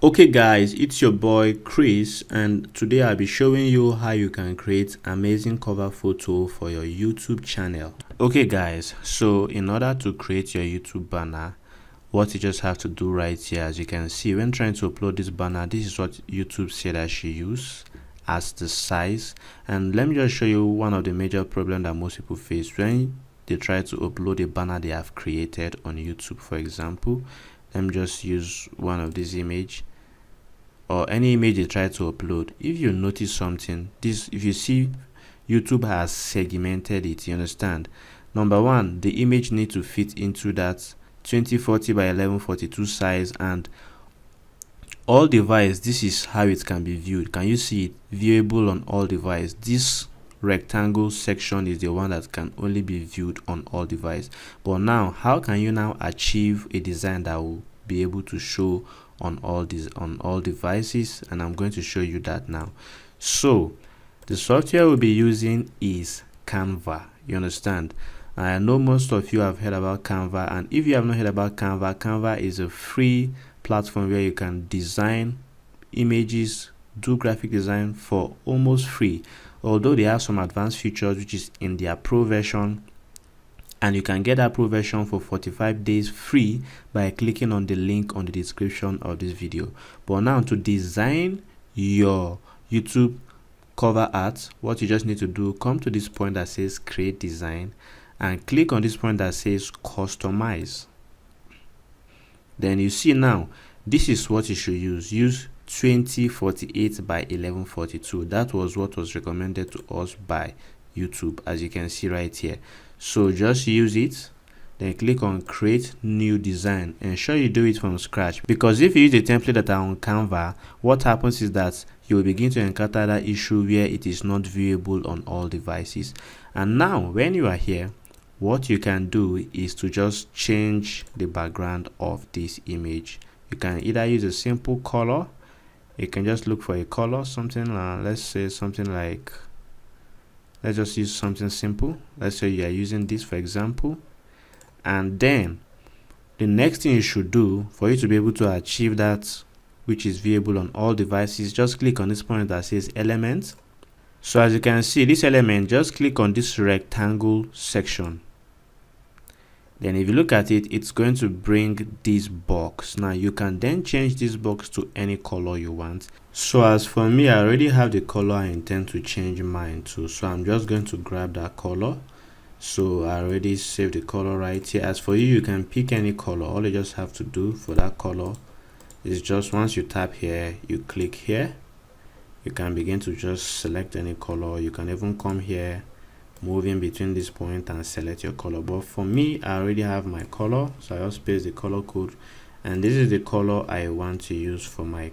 Okay guys, it's your boy Chris, and today I'll be showing you how you can create amazing cover photo for your YouTube channel. Okay guys, so in order to create your YouTube banner, what you just have to do right here, as you can see, when trying to upload this banner, this is what YouTube said I should use as the size. And let me just show you one of the major problems that most people face when they try to upload a banner they have created on YouTube. For example, let me just use one of these image or any image you try to upload. If you notice something, if you see, YouTube has segmented it, you understand. Number one, the image need to fit into that 2040 by 1142 size, and all device, this is how it can be viewed. Can you see it? Viewable on all device. This rectangle section is the one that can only be viewed on all device. But now, how can you now achieve a design that will be able to show on all devices? And I'm going to show you that now. So the software we'll be using is Canva. You understand? I know most of you have heard about Canva, and if you have not heard about Canva, Canva is a free platform where you can design images, do graphic design for almost free, although they have some advanced features which is in their pro version, and you can get that pro version for 45 days free by clicking on the link on the description of this video. But now, to design your YouTube cover art, what you just need to do, come to this point that says create design and click on this point that says customize. Then you see now, this is what you should use 2048 by 1142. That was what was recommended to us by YouTube, as you can see right here. So just use it, then click on create new design. Ensure you do it from scratch, because if you use the template that are on Canva, what happens is that you will begin to encounter that issue where it is not viewable on all devices. And now when you are here, what you can do is to just change the background of this image. You can either use a simple color. You can just look for a color, something let's say something like, let's just use something simple. Let's say you are using this, for example. And then the next thing you should do for you to be able to achieve that which is viewable on all devices, just click on this point that says element. So as you can see, this element, just click on this rectangle section. Then if you look at it, it's going to bring this box. Now you can then change this box to any color you want. So as for me, I already have the color I intend to change mine to, so I'm just going to grab that color. So I already saved the color right here. As for you, you can pick any color. All you just have to do for that color is just, once you tap here, you click here, you can begin to just select any color. You can even come here, move in between this point and select your color. But for me, I already have my color, so I just paste the color code, and this is the color I want to use for my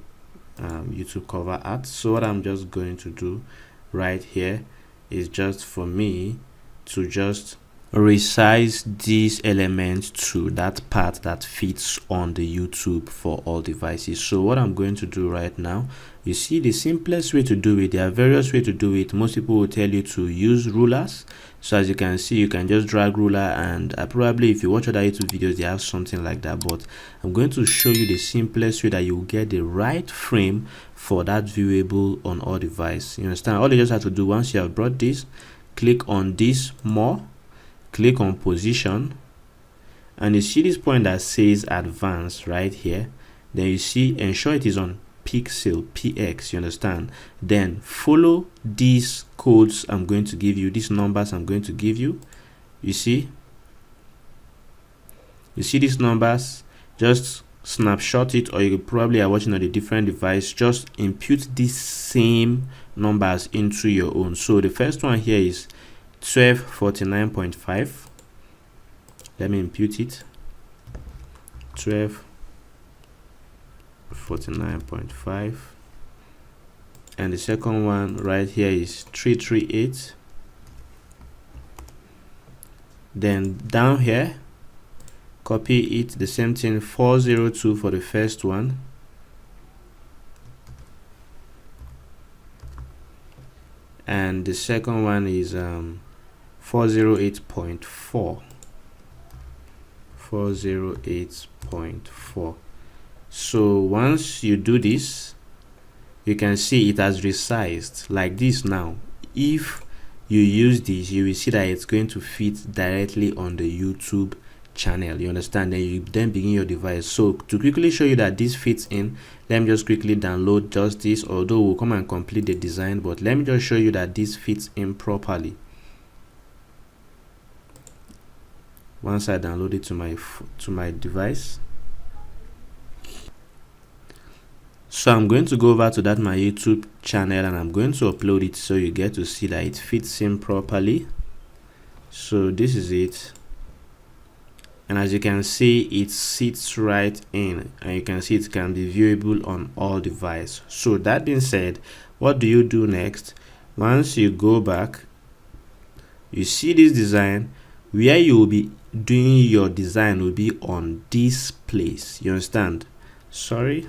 YouTube cover art. So what I'm just going to do right here is just for me to just resize these elements to that part that fits on the YouTube for all devices. So what I'm going to do right now, you see, the simplest way to do it, there are various ways to do it. Most people will tell you to use rulers. So as you can see, you can just drag ruler, and probably if you watch other YouTube videos, they have something like that. But I'm going to show you the simplest way that you will get the right frame for that viewable on all devices. You understand? All you just have to do, once you have brought this, click on this more, click on position, and you see this point that says advanced right here. Then you see ensure it is on pixel px, you understand. Then follow these codes I'm going to give you, these numbers I'm going to give you. You see these numbers, just snapshot it, or you probably are watching on a different device. Just input these same numbers into your own. So the first one here is 1249.5. let me input it, 1249.5, and the second one right here is 338. Then down here, copy it, the same thing, 402 for the first one, and the second one is 408.4. So once you do this, you can see it has resized like this. Now if you use this, you will see that it's going to fit directly on the YouTube channel. You understand? Then you begin your device. So to quickly show you that this fits in, let me just quickly download just this, although we'll come and complete the design, but let me just show you that this fits in properly. Once I download it to my device, so I'm going to go over to that my YouTube channel and I'm going to upload it so you get to see that it fits in properly. So this is it, and as you can see, it sits right in, and you can see it can be viewable on all devices. So that being said, what do you do next? Once you go back, you see this design. Where you will be doing your design will be on this place. You understand? Sorry,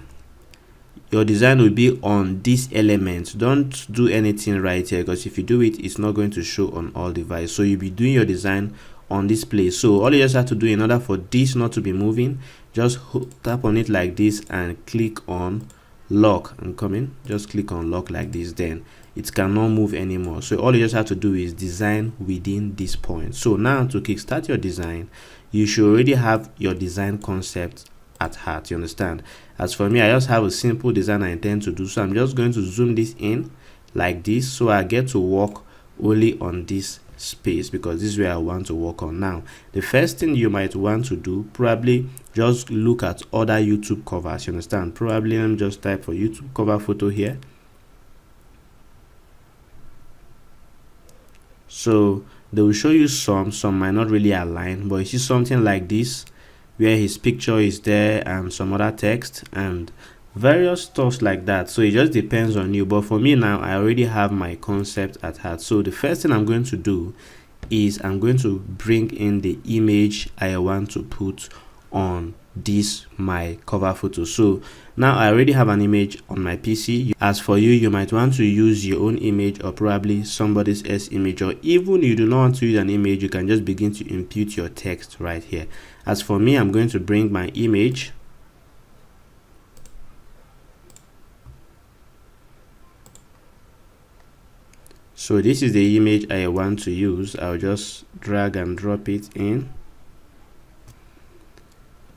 your design will be on this element. Don't do anything right here, because if you do it, it's not going to show on all devices. So you'll be doing your design on this place. So all you just have to do, in order for this not to be moving, just tap on it like this and click on lock and come in. Just click on lock like this, then it cannot move anymore. So all you just have to do is design within this point. So now to kickstart your design, you should already have your design concept at heart. You understand? As for me, I just have a simple design I intend to do, so I'm just going to zoom this in like this, so I get to work only on this space, because this is where I want to work on. Now the first thing you might want to do, probably just look at other YouTube covers. You understand? Probably let me just type for YouTube cover photo here. So they will show you some might not really align, but you see something like this where his picture is there and some other text and various stuff like that. So it just depends on you, but for me now, I already have my concept at heart. So the first thing I'm going to do is I'm going to bring in the image I want to put on this my cover photo. So now I already have an image on my PC. As for you, you might want to use your own image or probably somebody else's image, or even you do not want to use an image, you can just begin to input your text right here. As for me, I'm going to bring my image. So this is the image I want to use. I'll just drag and drop it in.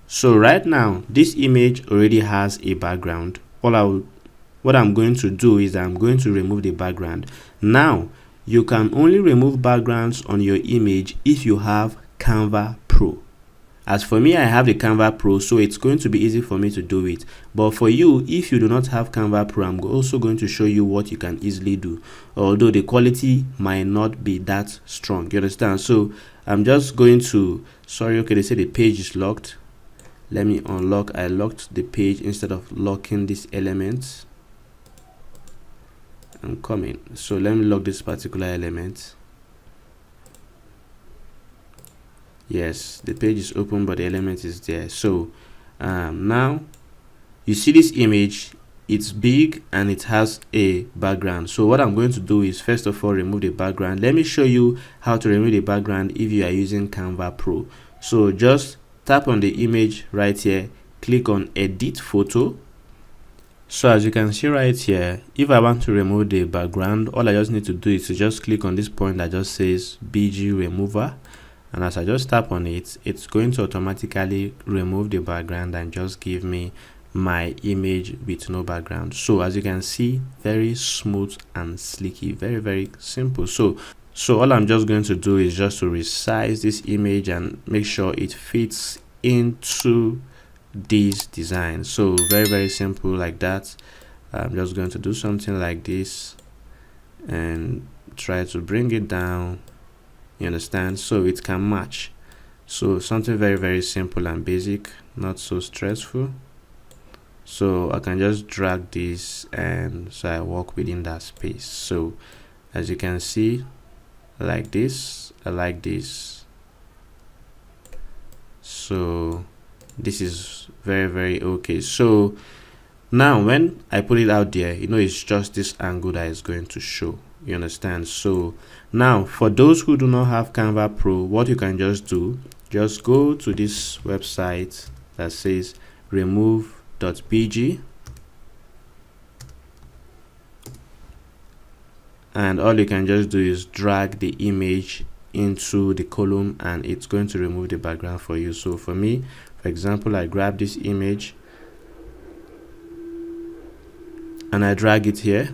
So right now, this image already has a background. What I'm going to do is I'm going to remove the background. Now, you can only remove backgrounds on your image if you have Canva Pro. As for me, I have the Canva Pro, so it's going to be easy for me to do it. But for you, if you do not have Canva Pro, I'm also going to show you what you can easily do, although the quality might not be that strong. You understand? So I'm just going to, sorry, okay, they say the page is locked. Let me unlock. I locked the page instead of locking this element. I'm coming. So let me lock this particular element. Yes, the page is open, but the element is there. So now you see this image, it's big and it has a background. So what I'm going to do is first of all remove the background. Let me show you how to remove the background if you are using Canva Pro. So just tap on the image right here, click on edit photo. So as you can see right here, if I want to remove the background, all I just need to do is to just click on this point that just says BG remover, and as I just tap on it, it's going to automatically remove the background and just give me my image with no background. So as you can see, very smooth and sleeky, very simple. So all I'm just going to do is just to resize this image and make sure it fits into this design. So very simple like that. I'm just going to do something like this and try to bring it down, you understand, so it can match. So something very simple and basic, not so stressful. So I can just drag this and so I work within that space. So as you can see, like this, I like this. So this is very okay. So now when I put it out there, you know, it's just this angle that is going to show, you understand. So now for those who do not have Canva Pro, what you can just do, just go to this website that says remove image.pg, and all you can just do is drag the image into the column and it's going to remove the background for you. So for me, for example, I grab this image and I drag it here.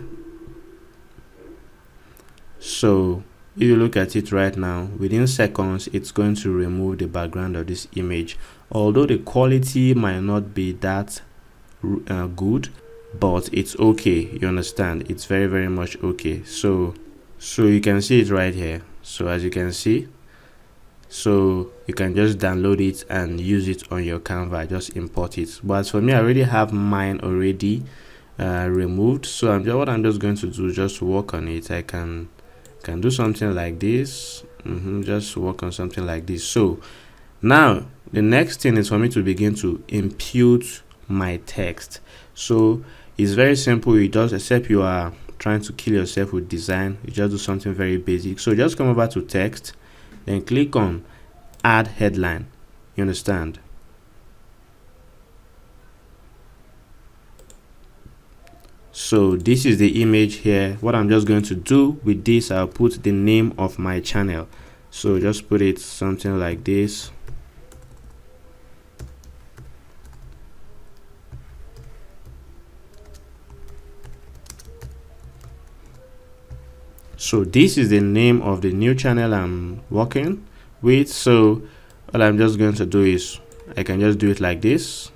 So if you look at it right now, within seconds it's going to remove the background of this image. Although the quality might not be that good, but it's okay, you understand, it's very much okay. So you can see it right here. So as you can see, so you can just download it and use it on your Canva, just import it. But as for me, I already have mine already removed, so what I'm just going to do, just work on it. I can do something like this. Just work on something like this. So now the next thing is for me to begin to impute my text. So it's very simple. You just, except you are trying to kill yourself with design, you just do something very basic. So just come over to text, then click on add headline. You understand? So this is the image here. What I'm just going to do with this, I'll put the name of my channel. So just put it something like this. So this is the name of the new channel I'm working with. So what I'm just going to do is, I can just do it like this.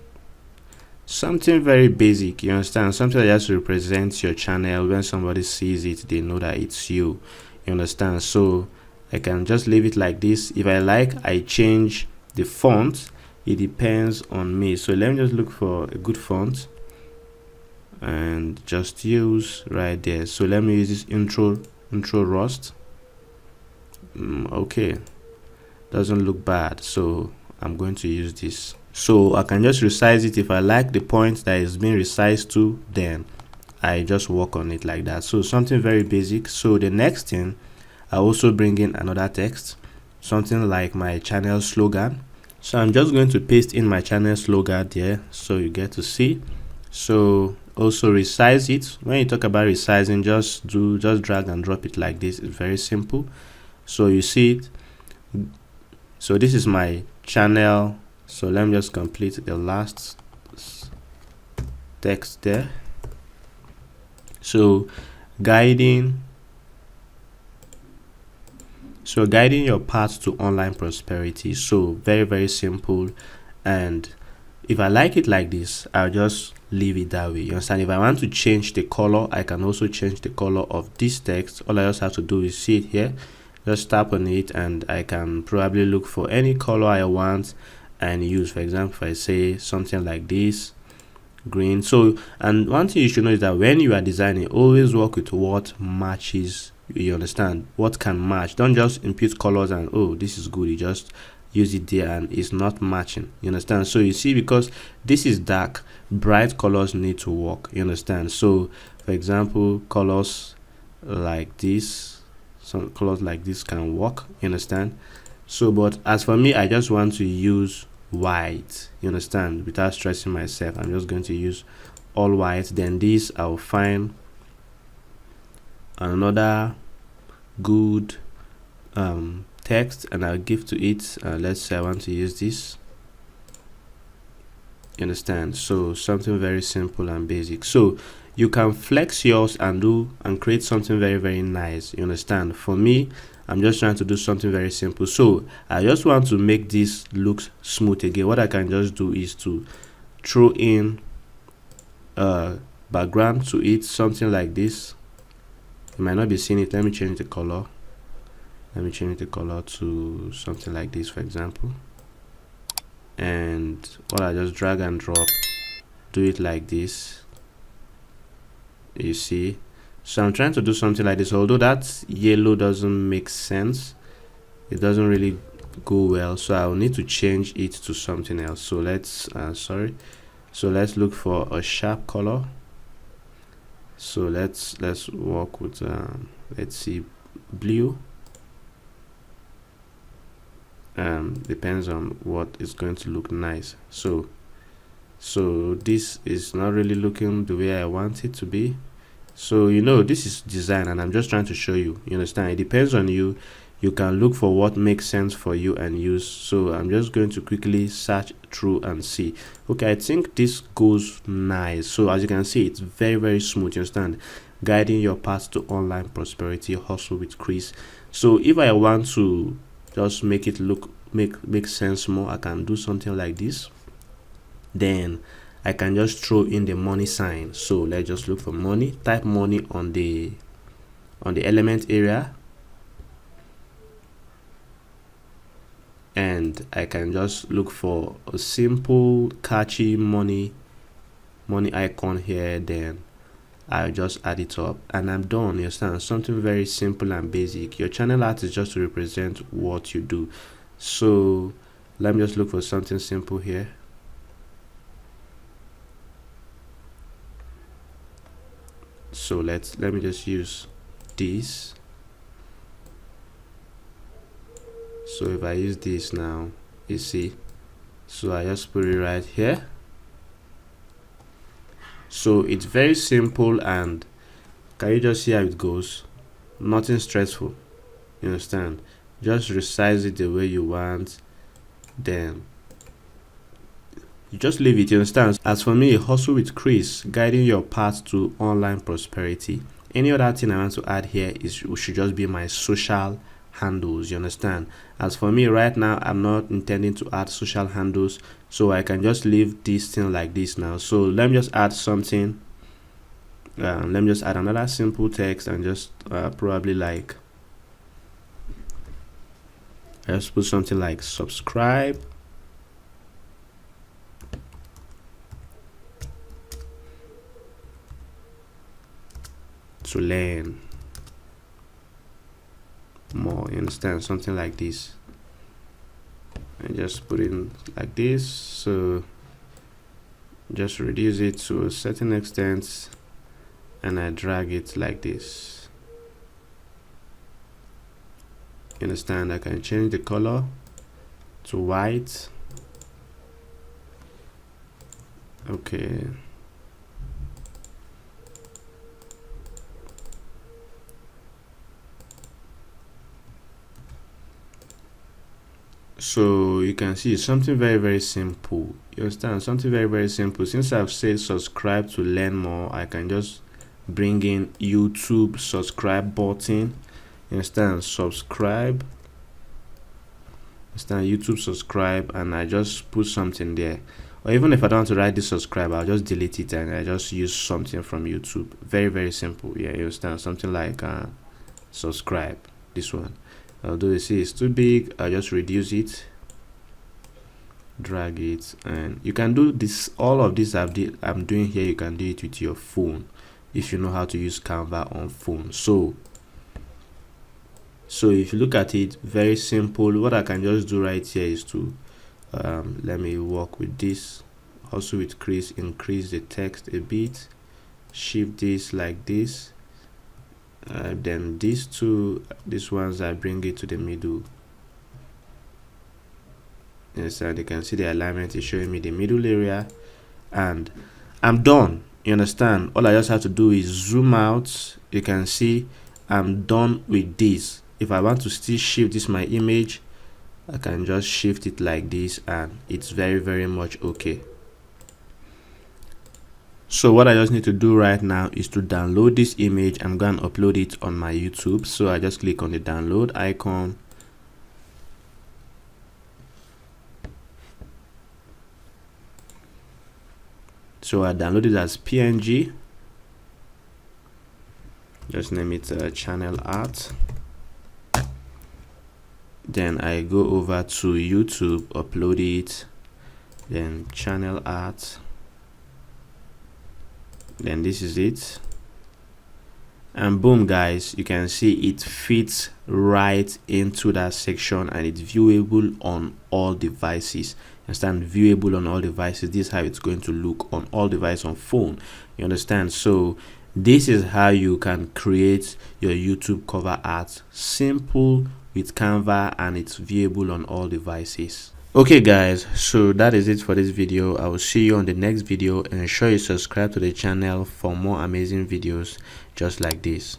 Something very basic, you understand, something that just represents your channel. When somebody sees it, they know that it's you, you understand. So I can just leave it like this. If I like, I change the font. It depends on me. So let me just look for a good font and just use right there. So let me use this intro rust. Okay, doesn't look bad, so I'm going to use this. So I can just resize it. If I like the point that is being resized to, then I just work on it like that. So something very basic. So the next thing, I also bring in another text, something like my channel slogan. So I'm just going to paste in my channel slogan there, so you get to see. So also resize it. When you talk about resizing, just drag and drop it like this. It's very simple. So you see it. So this is my channel. So let me just complete the last text there. So guiding your path to online prosperity. So very simple. And if I like it like this, I'll just leave it that way, you understand. If I want to change the color, I can also change the color of this text. All I just have to do is see it here, just tap on it, and I can probably look for any color I want and use. For example, if I say something like this, green. So, and one thing you should know is that when you are designing, always work with what matches, you understand, what can match. Don't just impute colors and, oh, this is good, you just use it there and it's not matching, you understand. So you see, because this is dark, bright colors need to work, you understand. So for example, colors like this, some colors like this can work, you understand. So but as for me, I just want to use white, you understand, without stressing myself. I'm just going to use all white. Then this, I'll find another good text and I'll give to it. Let's say I want to use this, you understand. So something very simple and basic. So you can flex yours and do and create something very nice, you understand. For me, I'm just trying to do something very simple. So I just want to make this look smooth again. What I can just do is to throw in a background to it, something like this. You might not be seeing it. Let me change the color. Let me change the color to something like this, for example. And what I just drag and drop, do it like this, you see. So I'm trying to do something like this, although that yellow doesn't make sense, it doesn't really go well, so I'll need to change it to something else. So let's so let's look for a sharp color. So let's work with let's see, blue. Depends on what is going to look nice. So So this is not really looking the way I want it to be. So this is design, and I'm just trying to show you. You understand? It depends on you. You can look for what makes sense for you and use. So I'm just going to quickly search through and see. Okay, I think this goes nice. So as you can see, it's very, very smooth. You understand? Guiding your path to online prosperity, hustle with Chris. So if I want to just make it make sense more, I can do something like this. Then I can just throw in the money sign. So let's just look for money. Type money on the element area, and I can just look for a simple catchy money icon here. Then I'll just add it up and I'm done. You understand? Something very simple and basic. Your channel art is just to represent what you do. So let me just look for something simple here. So let me just use this. So if I use this now, you see, so I just put it right here. So it's very simple, and can you just see how it goes? Nothing stressful. You understand? Just resize it the way you want, then you just leave it. You understand? As for me, hustle with Chris, guiding your path to online prosperity. Any other thing I want to add here should just be my social handles. You understand? As for me right now, I'm not intending to add social handles, so I can just leave this thing like this now. So let me just add something. Let me just add another simple text and just probably like I just put something like subscribe. To learn more. You understand? Something like this. And just put it like this. So just reduce it to a certain extent and I drag it like this. You understand? I can change the color to white. Okay. So you can see something very, very simple. You understand? Something very, very simple. Since I've said subscribe to learn more, I can just bring in YouTube subscribe button. You understand? Subscribe. Understand? YouTube subscribe, and I just put something there. Or even if I don't want to write this subscribe, I'll just delete it and I just use something from YouTube. Very, very simple. Yeah, you understand? Something like subscribe. This one. Although you see it's too big, I'll just reduce it, drag it, and you can do this. All of this I'm doing here, you can do it with your phone if you know how to use Canva on phone. So if you look at it, very simple. What I can just do right here is to let me work with this. Also with Chris, increase the text a bit, shift this like this. Then these ones I bring it to the middle. Yes, and you can see the alignment is showing me the middle area, and I'm done. You understand? All I just have to do is zoom out. You can see I'm done with this. If I want to still shift this my image, I can just shift it like this, and it's very, very much okay. So what I just need to do right now is to download this image. I'm going to upload it on my YouTube. So I just click on the download icon. So I download it as PNG. Just name it channel art. Then I go over to YouTube, upload it, then channel art. Then this is it, and boom guys, you can see it fits right into that section and it's viewable on all devices. Understand? Viewable on all devices. This is how it's going to look on all devices on phone. You understand? So this is how you can create your YouTube cover art. Simple with Canva, and it's viewable on all devices. Okay guys, so that is it for this video. I will see you on the next video, and ensure you subscribe to the channel for more amazing videos just like this.